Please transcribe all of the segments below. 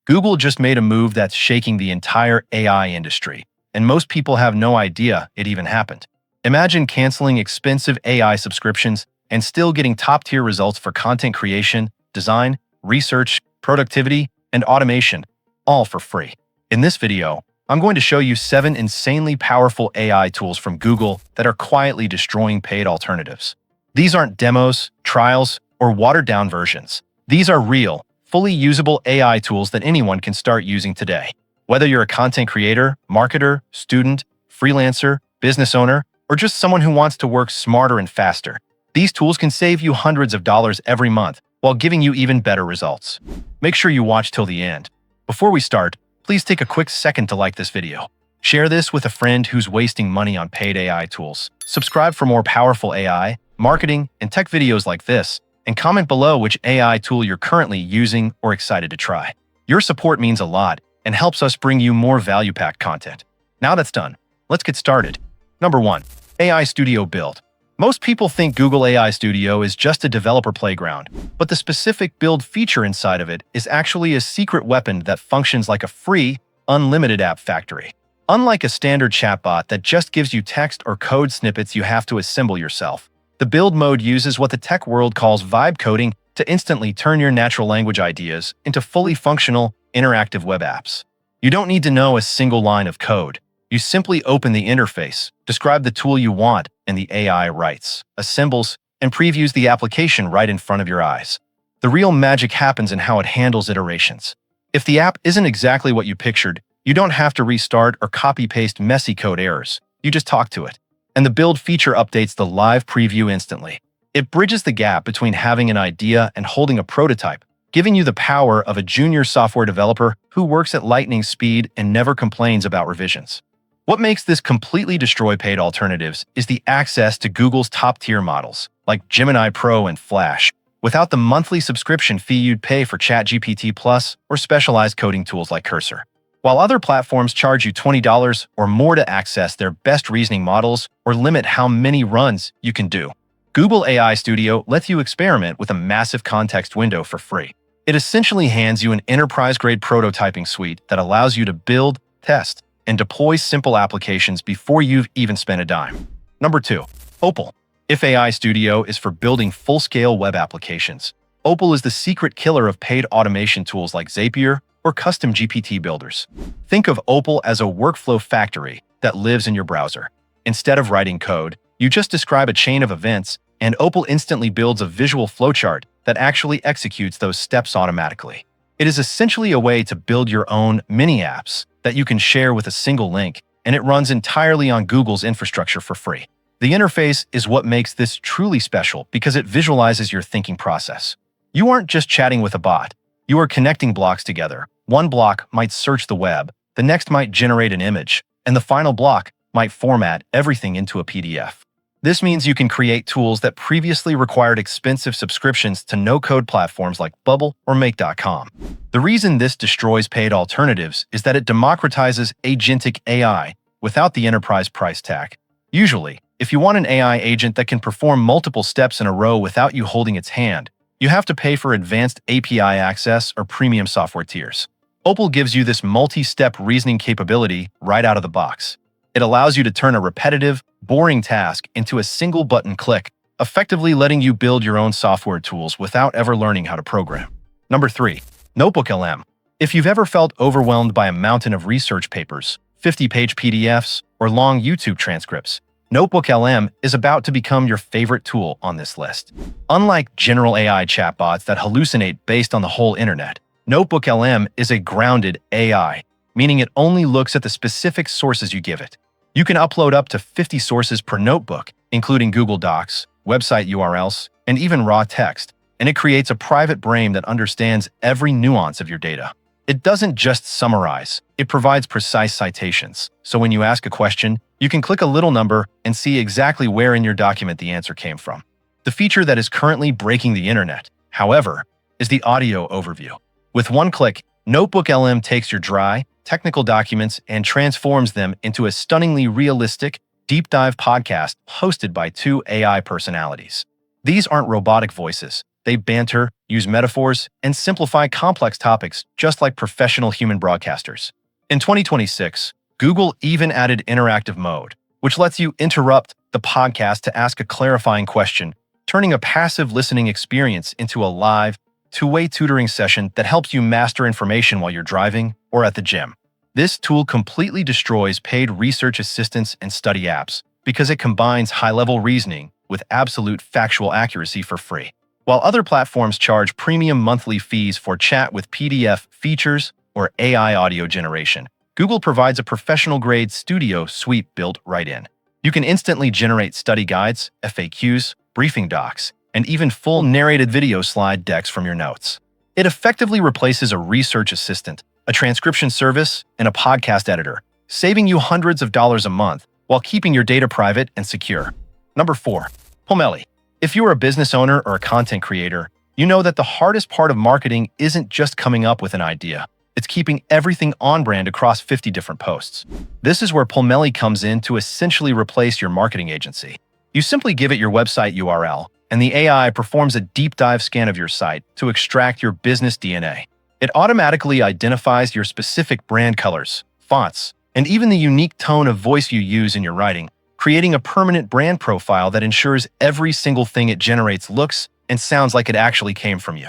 Google just made a move that's shaking the entire AI industry, and most people have no idea it even happened. Imagine canceling expensive AI subscriptions and still getting top-tier results for content creation, design, research, productivity, and automation, all for free. In this video, I'm going to show you 7 insanely powerful AI tools from Google that are quietly destroying paid alternatives. These aren't demos, trials, or watered-down versions. These are real, fully usable AI tools that anyone can start using today. Whether you're a content creator, marketer, student, freelancer, business owner, or just someone who wants to work smarter and faster, these tools can save you hundreds of dollars every month while giving you even better results. Make sure you watch till the end. Before we start, please take a quick second to like this video. Share this with a friend who's wasting money on paid AI tools. Subscribe for more powerful AI, marketing, and tech videos like this, and comment below which AI tool you're currently using or excited to try. Your support means a lot and helps us bring you more value-packed content. Now that's done, let's get started. Number 1. AI Studio Build. Most people think Google AI Studio is just a developer playground, but the specific build feature inside of it is actually a secret weapon that functions like a free, unlimited app factory. Unlike a standard chatbot that just gives you text or code snippets you have to assemble yourself, the build mode uses what the tech world calls vibe coding to instantly turn your natural language ideas into fully functional, interactive web apps. You don't need to know a single line of code. You simply open the interface, describe the tool you want, and the AI writes, assembles, and previews the application right in front of your eyes. The real magic happens in how it handles iterations. If the app isn't exactly what you pictured, you don't have to restart or copy-paste messy code errors. You just talk to it. And the build feature updates the live preview instantly. It bridges the gap between having an idea and holding a prototype, giving you the power of a junior software developer who works at lightning speed and never complains about revisions. What makes this completely destroy paid alternatives is the access to Google's top-tier models, like Gemini Pro and Flash, without the monthly subscription fee you'd pay for ChatGPT Plus or specialized coding tools like Cursor. While other platforms charge you $20 or more to access their best reasoning models or limit how many runs you can do, Google AI Studio lets you experiment with a massive context window for free. It essentially hands you an enterprise-grade prototyping suite that allows you to build, test, and deploy simple applications before you've even spent a dime. Number 2. Opal. If AI Studio is for building full-scale web applications, Opal is the secret killer of paid automation tools like Zapier or custom GPT builders. Think of Opal as a workflow factory that lives in your browser. Instead of writing code, you just describe a chain of events, and Opal instantly builds a visual flowchart that actually executes those steps automatically. It is essentially a way to build your own mini-apps that you can share with a single link, and it runs entirely on Google's infrastructure for free. The interface is what makes this truly special because it visualizes your thinking process. You aren't just chatting with a bot. You are connecting blocks together. One block might search the web, the next might generate an image, and the final block might format everything into a PDF. This means you can create tools that previously required expensive subscriptions to no-code platforms like Bubble or Make.com. The reason this destroys paid alternatives is that it democratizes agentic AI without the enterprise price tag. Usually, if you want an AI agent that can perform multiple steps in a row without you holding its hand, you have to pay for advanced API access or premium software tiers. Opal gives you this multi-step reasoning capability right out of the box. It allows you to turn a repetitive, boring task into a single button click, effectively letting you build your own software tools without ever learning how to program. Number 3. NotebookLM. If you've ever felt overwhelmed by a mountain of research papers, 50-page PDFs, or long YouTube transcripts, NotebookLM is about to become your favorite tool on this list. Unlike general AI chatbots that hallucinate based on the whole internet, NotebookLM is a grounded AI, meaning it only looks at the specific sources you give it. You can upload up to 50 sources per notebook, including Google Docs, website URLs, and even raw text, and it creates a private brain that understands every nuance of your data. It doesn't just summarize, it provides precise citations. So when you ask a question, you can click a little number and see exactly where in your document the answer came from. The feature that is currently breaking the internet, however, is the audio overview. With one click, NotebookLM takes your dry, technical documents and transforms them into a stunningly realistic, deep-dive podcast hosted by 2 AI personalities. These aren't robotic voices. They banter, use metaphors, and simplify complex topics just like professional human broadcasters. In 2026, Google even added interactive mode, which lets you interrupt the podcast to ask a clarifying question, turning a passive listening experience into a live, two-way tutoring session that helps you master information while you're driving or at the gym. This tool completely destroys paid research assistance and study apps because it combines high-level reasoning with absolute factual accuracy for free. While other platforms charge premium monthly fees for chat with PDF features or AI audio generation, Google provides a professional-grade studio suite built right in. You can instantly generate study guides, FAQs, briefing docs, and even full narrated video slide decks from your notes. It effectively replaces a research assistant, a transcription service, and a podcast editor, saving you hundreds of dollars a month while keeping your data private and secure. Number 4. Pomelli. If you are a business owner or a content creator, you know that the hardest part of marketing isn't just coming up with an idea. It's keeping everything on brand across 50 different posts. This is where Pomelli comes in to essentially replace your marketing agency. You simply give it your website URL, and the AI performs a deep dive scan of your site to extract your business DNA. It automatically identifies your specific brand colors, fonts, and even the unique tone of voice you use in your writing, creating a permanent brand profile that ensures every single thing it generates looks and sounds like it actually came from you.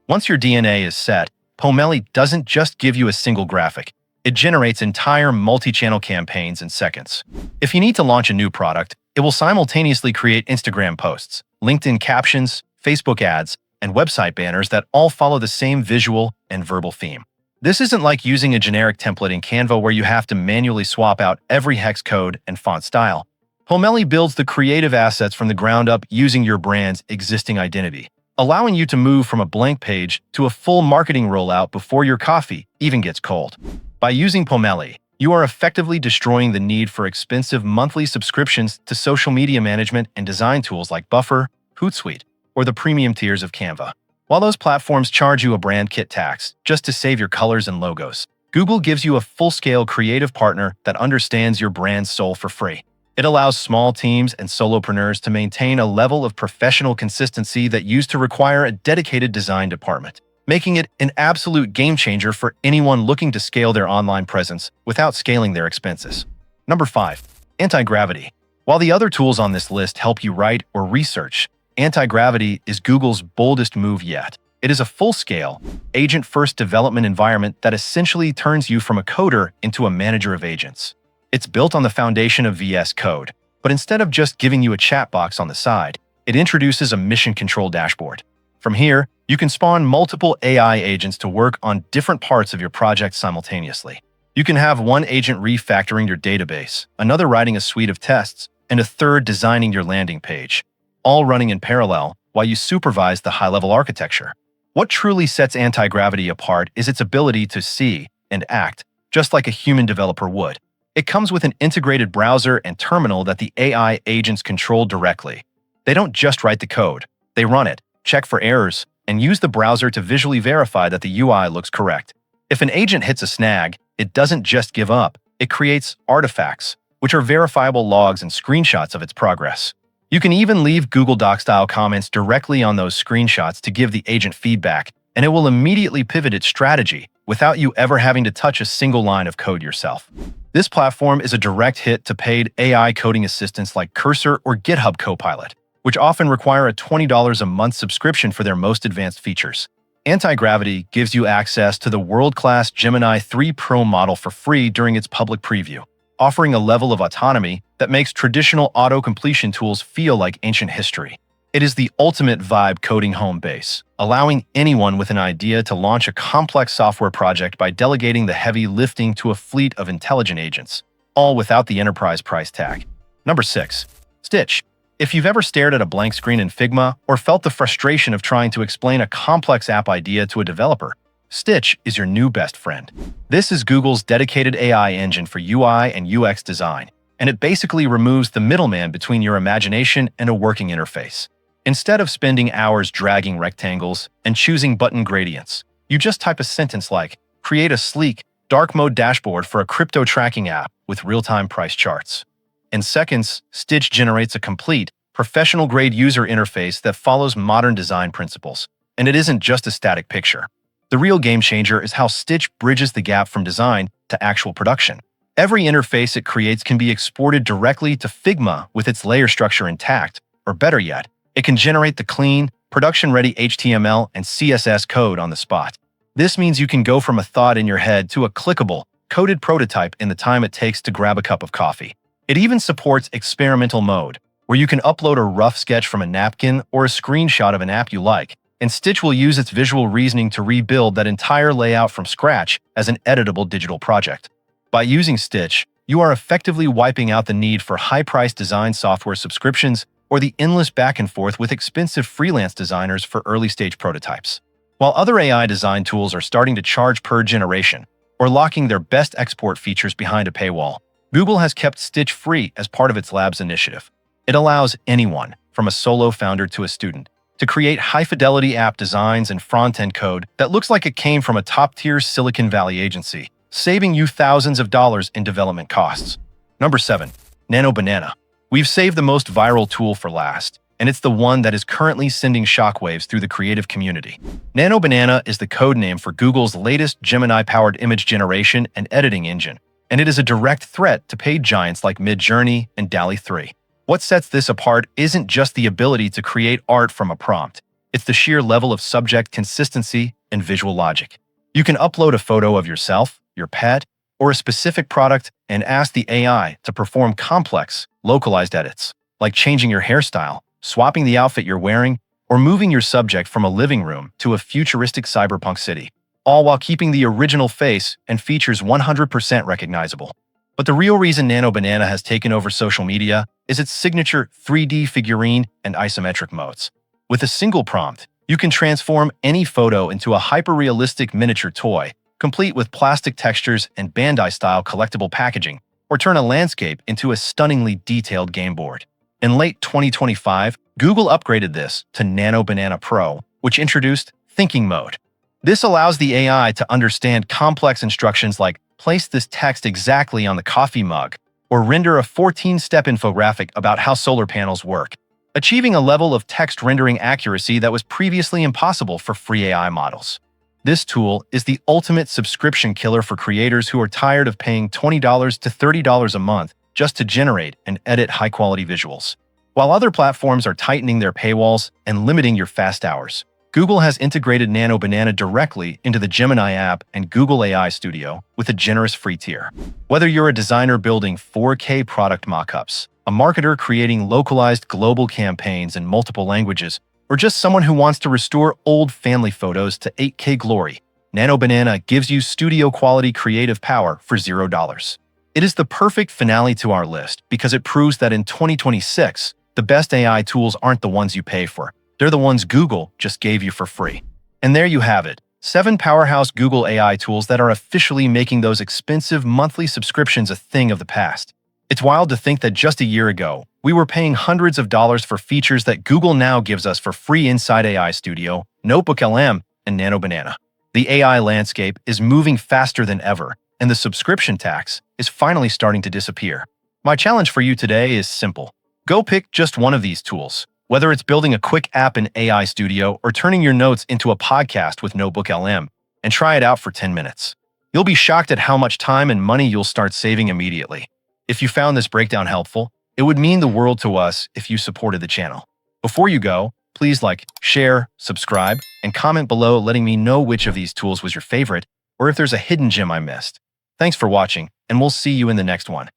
Once your DNA is set, Pomelli doesn't just give you a single graphic. It generates entire multi-channel campaigns in seconds. If you need to launch a new product, it will simultaneously create Instagram posts, LinkedIn captions, Facebook ads, and website banners that all follow the same visual and verbal theme. This isn't like using a generic template in Canva where you have to manually swap out every hex code and font style. Pomelli builds the creative assets from the ground up using your brand's existing identity, allowing you to move from a blank page to a full marketing rollout before your coffee even gets cold. By using Pomelli, you are effectively destroying the need for expensive monthly subscriptions to social media management and design tools like Buffer, Hootsuite, or the premium tiers of Canva. While those platforms charge you a brand kit tax just to save your colors and logos, Google gives you a full-scale creative partner that understands your brand's soul for free. It allows small teams and solopreneurs to maintain a level of professional consistency that used to require a dedicated design department, making it an absolute game changer for anyone looking to scale their online presence without scaling their expenses. Number 5. Antigravity. While the other tools on this list help you write or research, Antigravity is Google's boldest move yet. It is a full-scale, agent-first development environment that essentially turns you from a coder into a manager of agents. It's built on the foundation of VS Code, but instead of just giving you a chat box on the side, it introduces a mission control dashboard. From here, you can spawn multiple AI agents to work on different parts of your project simultaneously. You can have one agent refactoring your database, another writing a suite of tests, and a third designing your landing page, all running in parallel while you supervise the high-level architecture. What truly sets Antigravity apart is its ability to see and act just like a human developer would. It comes with an integrated browser and terminal that the AI agents control directly. They don't just write the code, they run it, check for errors, and use the browser to visually verify that the UI looks correct. If an agent hits a snag, it doesn't just give up, it creates artifacts, which are verifiable logs and screenshots of its progress. You can even leave Google Docs-style comments directly on those screenshots to give the agent feedback, and it will immediately pivot its strategy without you ever having to touch a single line of code yourself. This platform is a direct hit to paid AI coding assistants like Cursor or GitHub Copilot, which often require a $20 a month subscription for their most advanced features. Antigravity gives you access to the world-class Gemini 3 Pro model for free during its public preview, offering a level of autonomy that makes traditional auto-completion tools feel like ancient history. It is the ultimate vibe coding home base, allowing anyone with an idea to launch a complex software project by delegating the heavy lifting to a fleet of intelligent agents, all without the enterprise price tag. Number 6. Stitch. If you've ever stared at a blank screen in Figma or felt the frustration of trying to explain a complex app idea to a developer, Stitch is your new best friend. This is Google's dedicated AI engine for UI and UX design, and it basically removes the middleman between your imagination and a working interface. Instead of spending hours dragging rectangles and choosing button gradients, you just type a sentence like, "Create a sleek, dark mode dashboard for a crypto tracking app with real-time price charts." In seconds, Stitch generates a complete, professional-grade user interface that follows modern design principles. And it isn't just a static picture. The real game changer is how Stitch bridges the gap from design to actual production. Every interface it creates can be exported directly to Figma with its layer structure intact, or better yet, it can generate the clean, production-ready HTML and CSS code on the spot. This means you can go from a thought in your head to a clickable, coded prototype in the time it takes to grab a cup of coffee. It even supports experimental mode, where you can upload a rough sketch from a napkin or a screenshot of an app you like, and Stitch will use its visual reasoning to rebuild that entire layout from scratch as an editable digital project. By using Stitch, you are effectively wiping out the need for high-priced design software subscriptions or the endless back and forth with expensive freelance designers for early-stage prototypes. While other AI design tools are starting to charge per generation or locking their best export features behind a paywall, Google has kept Stitch free as part of its Labs initiative. It allows anyone, from a solo founder to a student, to create high-fidelity app designs and front-end code that looks like it came from a top-tier Silicon Valley agency, saving you thousands of dollars in development costs. Number 7. Nano Banana. We've saved the most viral tool for last, and it's the one that is currently sending shockwaves through the creative community. Nano Banana is the codename for Google's latest Gemini-powered image generation and editing engine, and it is a direct threat to paid giants like Midjourney and DALL-E 3. What sets this apart isn't just the ability to create art from a prompt. It's the sheer level of subject consistency and visual logic. You can upload a photo of yourself, your pet, or a specific product and ask the AI to perform complex, localized edits, like changing your hairstyle, swapping the outfit you're wearing, or moving your subject from a living room to a futuristic cyberpunk city, all while keeping the original face and features 100% recognizable. But the real reason Nano Banana has taken over social media is its signature 3D figurine and isometric modes. With a single prompt, you can transform any photo into a hyper-realistic miniature toy, complete with plastic textures and Bandai-style collectible packaging, or turn a landscape into a stunningly detailed game board. In late 2025, Google upgraded this to Nano Banana Pro, which introduced Thinking Mode. This allows the AI to understand complex instructions like place this text exactly on the coffee mug, or render a 14-step infographic about how solar panels work, achieving a level of text rendering accuracy that was previously impossible for free AI models. This tool is the ultimate subscription killer for creators who are tired of paying $20 to $30 a month just to generate and edit high-quality visuals. While other platforms are tightening their paywalls and limiting your fast hours, Google has integrated Nano Banana directly into the Gemini app and Google AI Studio with a generous free tier. Whether you're a designer building 4K product mockups, a marketer creating localized global campaigns in multiple languages, or just someone who wants to restore old family photos to 8K glory, Nano Banana gives you studio-quality creative power for $0. It is the perfect finale to our list because it proves that in 2026, the best AI tools aren't the ones you pay for. They're the ones Google just gave you for free. And there you have it, 7 powerhouse Google AI tools that are officially making those expensive monthly subscriptions a thing of the past. It's wild to think that just a year ago, we were paying hundreds of dollars for features that Google now gives us for free inside AI Studio, NotebookLM, and Nano Banana. The AI landscape is moving faster than ever, and the subscription tax is finally starting to disappear. My challenge for you today is simple. Go pick just one of these tools. Whether it's building a quick app in AI Studio or turning your notes into a podcast with NotebookLM, and try it out for 10 minutes. You'll be shocked at how much time and money you'll start saving immediately. If you found this breakdown helpful, it would mean the world to us if you supported the channel. Before you go, please like, share, subscribe, and comment below letting me know which of these tools was your favorite or if there's a hidden gem I missed. Thanks for watching, and we'll see you in the next one.